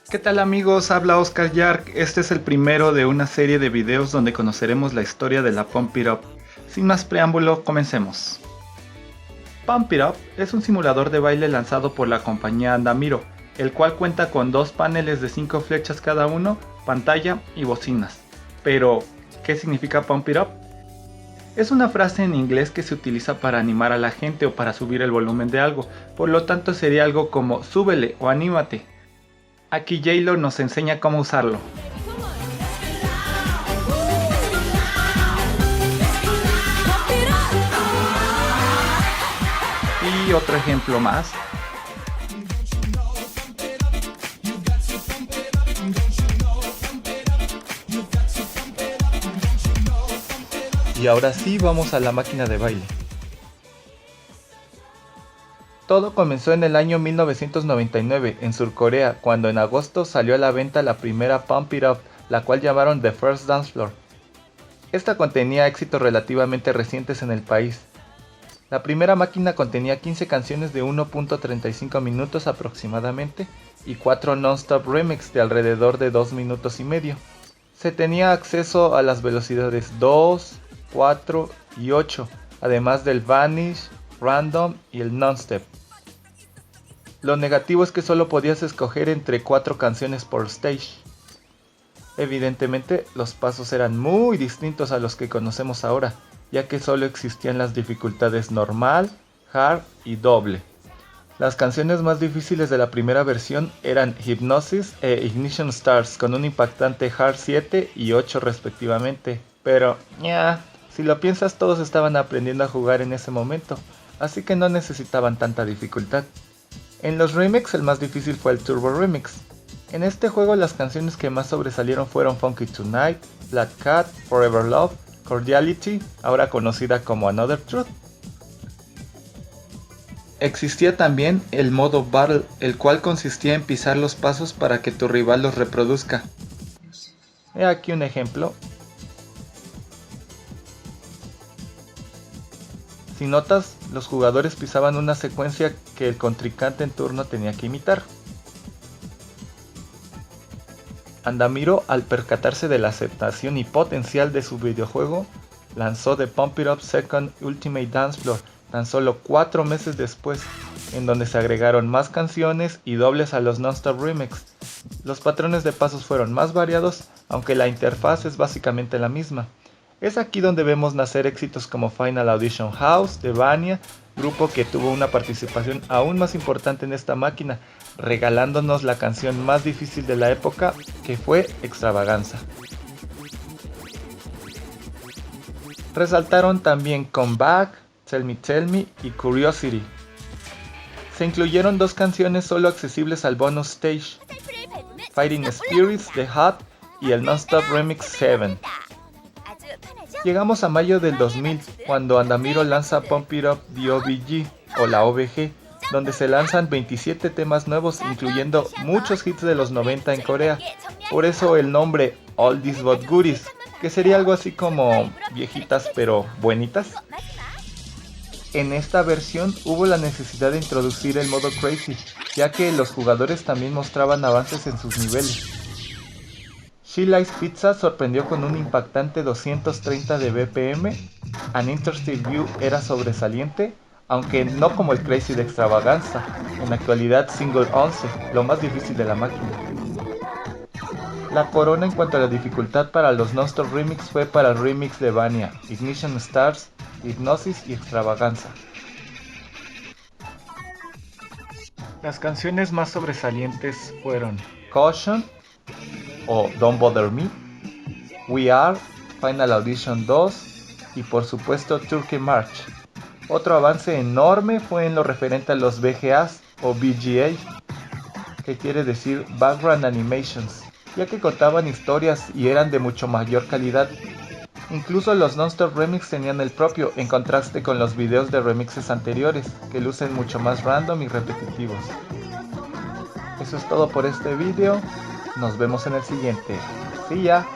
¿Qué tal amigos? Habla Oscar Yark. Este es el primero de una serie de videos donde conoceremos la historia de la Pump It Up. Sin más preámbulo, comencemos. Pump It Up es un simulador de baile lanzado por la compañía Andamiro, el cual cuenta con dos paneles de 5 flechas cada uno, pantalla y bocinas. Pero, ¿qué significa Pump It Up? Es una frase en inglés que se utiliza para animar a la gente o para subir el volumen de algo, por lo tanto sería algo como súbele o anímate. Aquí J-Lo nos enseña cómo usarlo. Y otro ejemplo más. Y ahora sí vamos a la máquina de baile. Todo comenzó en el año 1999 en Surcorea, cuando en agosto salió a la venta la primera Pump It Up, la cual llamaron The First Dance Floor. Esta contenía éxitos relativamente recientes en el país. La primera máquina contenía 15 canciones de 1.35 minutos aproximadamente y 4 non-stop remix de alrededor de 2 minutos y medio. Se tenía acceso a las velocidades 2, 4 y 8, además del Vanish, Random y el Non-Step. Lo negativo es que solo podías escoger entre 4 canciones por stage. Evidentemente, los pasos eran muy distintos a los que conocemos ahora, ya que solo existían las dificultades normal, hard y doble. Las canciones más difíciles de la primera versión eran Hypnosis e Ignition Stars, con un impactante hard 7 y 8 respectivamente, pero si lo piensas, todos estaban aprendiendo a jugar en ese momento, así que no necesitaban tanta dificultad. En los remix el más difícil fue el Turbo Remix. En este juego las canciones que más sobresalieron fueron Funky Tonight, Black Cat, Forever Love, Cordiality, ahora conocida como Another Truth. Existía también el modo Battle, el cual consistía en pisar los pasos para que tu rival los reproduzca. He aquí un ejemplo. Si notas, los jugadores pisaban una secuencia que el contrincante en turno tenía que imitar. Andamiro, al percatarse de la aceptación y potencial de su videojuego, lanzó The Pump It Up Second Ultimate Dance Floor tan solo 4 meses después, en donde se agregaron más canciones y dobles a los Non-Stop Remix. Los patrones de pasos fueron más variados, aunque la interfaz es básicamente la misma. Es aquí donde vemos nacer éxitos como Final Audition House de Vania, grupo que tuvo una participación aún más importante en esta máquina, regalándonos la canción más difícil de la época, que fue Extravaganza. Resaltaron también Come Back, Tell Me y Curiosity. Se incluyeron 2 canciones solo accesibles al bonus stage, Fighting Spirits de Hot y el Non-Stop Remix 7. Llegamos a mayo del 2000, cuando Andamiro lanza Pump It Up The OVG, o la OVG, donde se lanzan 27 temas nuevos, incluyendo muchos hits de los 90 en Corea. Por eso el nombre All These But Goodies, que sería algo así como viejitas pero buenitas. En esta versión hubo la necesidad de introducir el modo Crazy, ya que los jugadores también mostraban avances en sus niveles. She Likes Pizza sorprendió con un impactante 230 de BPM, An Interstate View era sobresaliente, aunque no como el Crazy de Extravaganza, en la actualidad Single 11, lo más difícil de la máquina. La corona en cuanto a la dificultad para los Non-Stop Remix fue para el remix de Vania, Ignition Stars, Hypnosis y Extravaganza. Las canciones más sobresalientes fueron Caution o Don't Bother Me, We Are, Final Audition 2 y por supuesto Turkey March. Otro avance enorme fue en lo referente a los VGAs o VGA, que quiere decir Background Animations, ya que contaban historias y eran de mucho mayor calidad. Incluso los Non-Stop Remix tenían el propio, en contraste con los videos de remixes anteriores, que lucen mucho más random y repetitivos. Eso es todo por este video. Nos vemos en el siguiente. See ya.